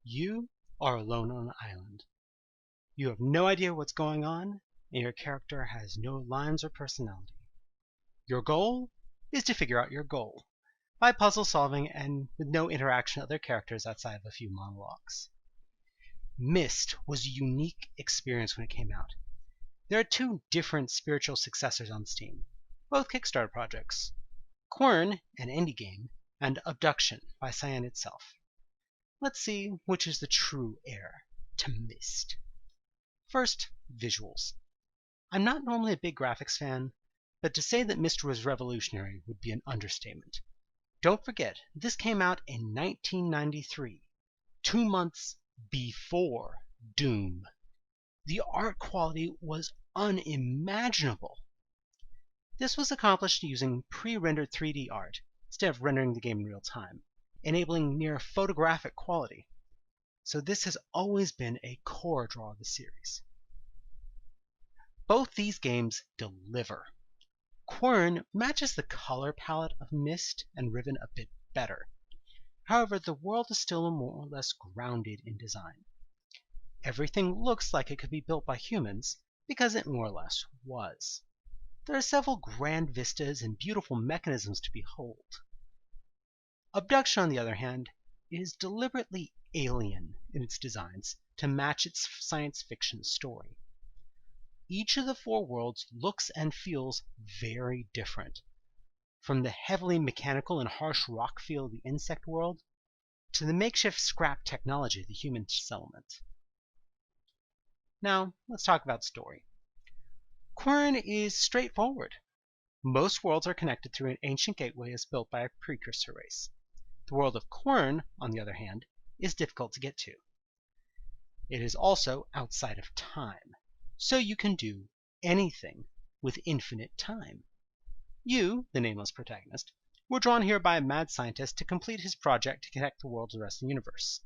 You are alone on an island. You have no idea what's going on, and your character has no lines or personality. Your goal is to figure out your goal by puzzle solving and with no interaction with other characters outside of a few monologues. Myst was a unique experience when it came out. There are two different spiritual successors on Steam, both Kickstarter projects: Quern, an indie game, and Obduction by Cyan itself. Let's see which is the true heir to Myst. First, visuals. I'm not normally a big graphics fan, but to say that Myst was revolutionary would be an understatement. Don't forget, this came out in 1993, 2 months before Doom. The art quality was unimaginable. This was accomplished using pre-rendered 3D art instead of rendering the game in real time, enabling near photographic quality. So this has always been a core draw of the series. Both these games deliver. Quern matches the color palette of Myst and Riven a bit better. However, the world is still more or less grounded in design. Everything looks like it could be built by humans, because it more or less was. There are several grand vistas and beautiful mechanisms to behold. Obduction, on the other hand, is deliberately alien in its designs to match its science fiction story. Each of the 4 worlds looks and feels very different, from the heavily mechanical and harsh rock feel of the insect world to the makeshift scrap technology of the human settlement. Now, let's talk about story. Quern is straightforward. Most worlds are connected through an ancient gateway as built by a precursor race. The world of Quern, on the other hand, is difficult to get to. It is also outside of time, so you can do anything with infinite time. You, the nameless protagonist, were drawn here by a mad scientist to complete his project to connect the world to the rest of the universe.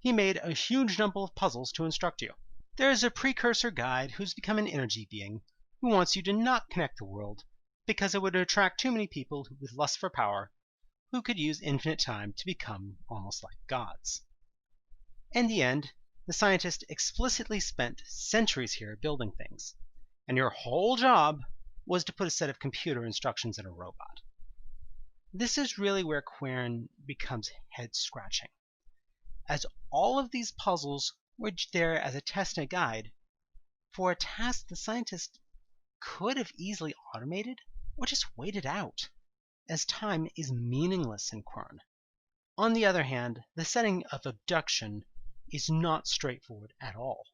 He made a huge number of puzzles to instruct you. There is a precursor guide who's become an energy being who wants you to not connect the world because it would attract too many people with lust for power who could use infinite time to become almost like gods. In the end, the scientist explicitly spent centuries here building things, and your whole job was to put a set of computer instructions in a robot. This is really where Quern becomes head-scratching, as all of these puzzles were there as a test and a guide for a task the scientist could have easily automated or just waited out, as time is meaningless in Quern. On the other hand, the setting of Obduction is not straightforward at all.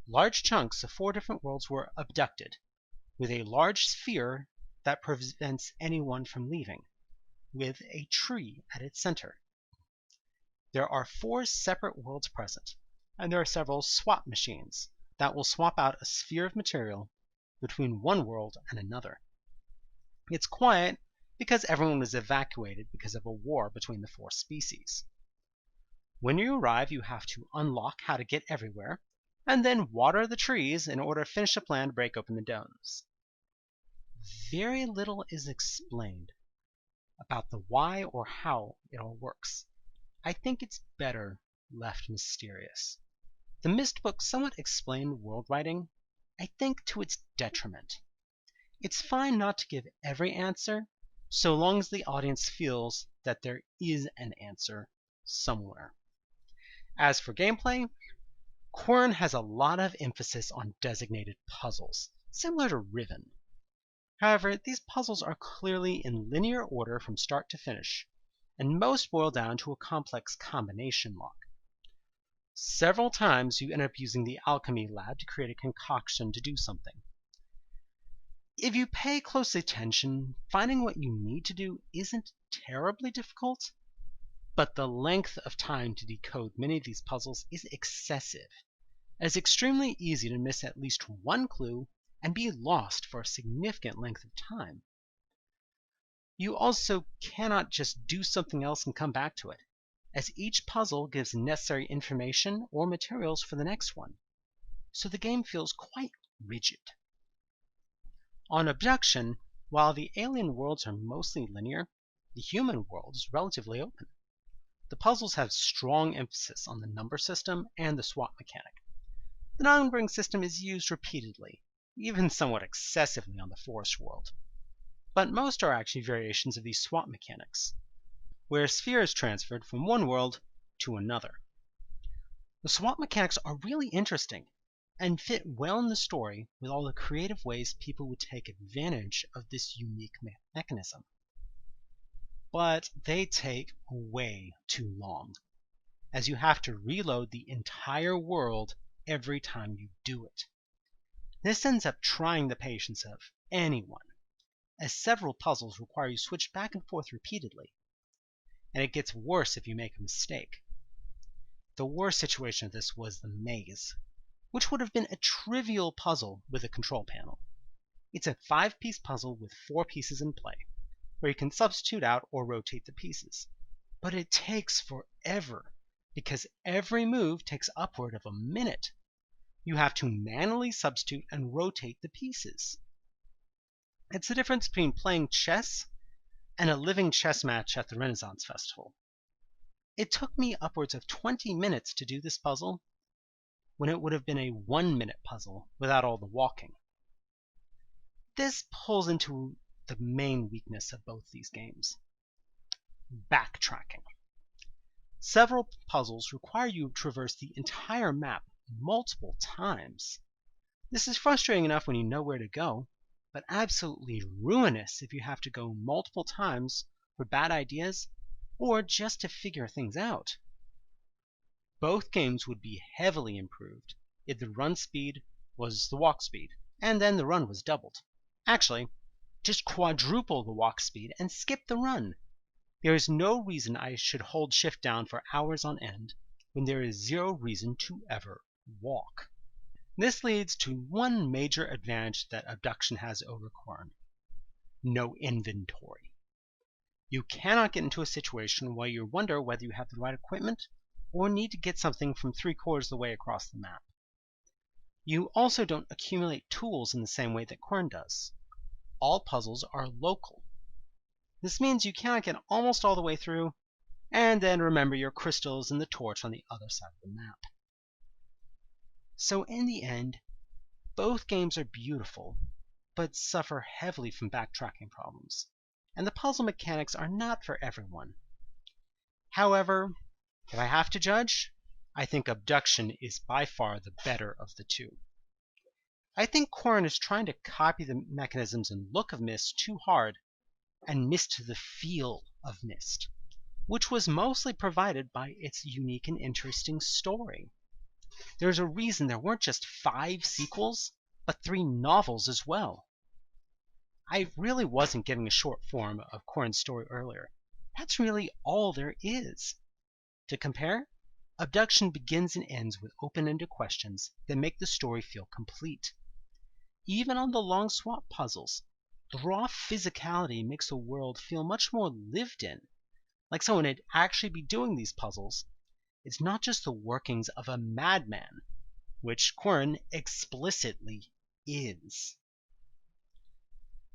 Large chunks of 4 different worlds were abducted, with a large sphere that prevents anyone from leaving, with a tree at its center. There are 4 separate worlds present, and there are several swap machines that will swap out a sphere of material between one world and another. It's quiet because everyone was evacuated because of a war between the 4 species. When you arrive, you have to unlock how to get everywhere, and then water the trees in order to finish the plan to break open the domes. Very little is explained about the why or how it all works. I think it's better left mysterious. The Myst book somewhat explained world writing, I think to its detriment. It's fine not to give every answer, so long as the audience feels that there is an answer somewhere. As for gameplay, Quern has a lot of emphasis on designated puzzles, similar to Riven. However, these puzzles are clearly in linear order from start to finish, and most boil down to a complex combination lock. Several times you end up using the alchemy lab to create a concoction to do something. If you pay close attention, finding what you need to do isn't terribly difficult, but the length of time to decode many of these puzzles is excessive. It's extremely easy to miss at least one clue and be lost for a significant length of time. You also cannot just do something else and come back to it, as each puzzle gives necessary information or materials for the next one, so the game feels quite rigid. On Obduction, while the alien worlds are mostly linear, the human world is relatively open. the puzzles have strong emphasis on the number system and the swap mechanic. The numbering system is used repeatedly, even somewhat excessively on the forest world. But most are actually variations of these swap mechanics, where a sphere is transferred from one world to another. The swap mechanics are really interesting and fit well in the story with all the creative ways people would take advantage of this unique mechanism. But they take way too long, as you have to reload the entire world every time you do it. This ends up trying the patience of anyone, as several puzzles require you to switch back and forth repeatedly, and it gets worse if you make a mistake. The worst situation of this was the maze, which would have been a trivial puzzle with a control panel. It's a 5-piece puzzle with 4 pieces in play, where you can substitute out or rotate the pieces. But it takes forever, because every move takes upward of a minute. You have to manually substitute and rotate the pieces. It's the difference between playing chess and a living chess match at the Renaissance Festival. It took me upwards of 20 minutes to do this puzzle, when it would have been a 1-minute puzzle without all the walking. This pulls into the main weakness of both these games: backtracking. Several puzzles require you to traverse the entire map multiple times. This is frustrating enough when you know where to go, but absolutely ruinous if you have to go multiple times for bad ideas or just to figure things out. Both games would be heavily improved if the run speed was the walk speed, and then the run was doubled. Actually, just quadruple the walk speed and skip the run. There is no reason I should hold shift down for hours on end when there is zero reason to ever walk. This leads to one major advantage that Obduction has over Quern: no inventory. You cannot get into a situation where you wonder whether you have the right equipment or need to get something from 3/4 of the way across the map. You also don't accumulate tools in the same way that Quern does. All puzzles are local. This means you cannot get almost all the way through and then remember your crystals and the torch on the other side of the map. So in the end, both games are beautiful, but suffer heavily from backtracking problems, and the puzzle mechanics are not for everyone. However, if I have to judge, I think Obduction is by far the better of the two. I think Quern is trying to copy the mechanisms and look of Myst too hard and missed the feel of Myst, which was mostly provided by its unique and interesting story. There's a reason there weren't just 5 sequels, but 3 novels as well. I really wasn't giving a short form of Quern's story earlier. That's really all there is. To compare, Obduction begins and ends with open-ended questions that make the story feel complete. Even on the long swap puzzles, the raw physicality makes the world feel much more lived in, like someone would actually be doing these puzzles. It's not just the workings of a madman, which Quern explicitly is.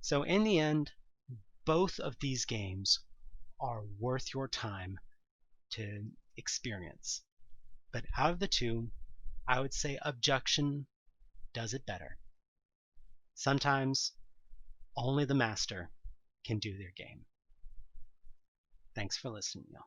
So in the end, both of these games are worth your time to experience. But out of the two, I would say Obduction does it better. Sometimes only the master can do their game. Thanks for listening, y'all.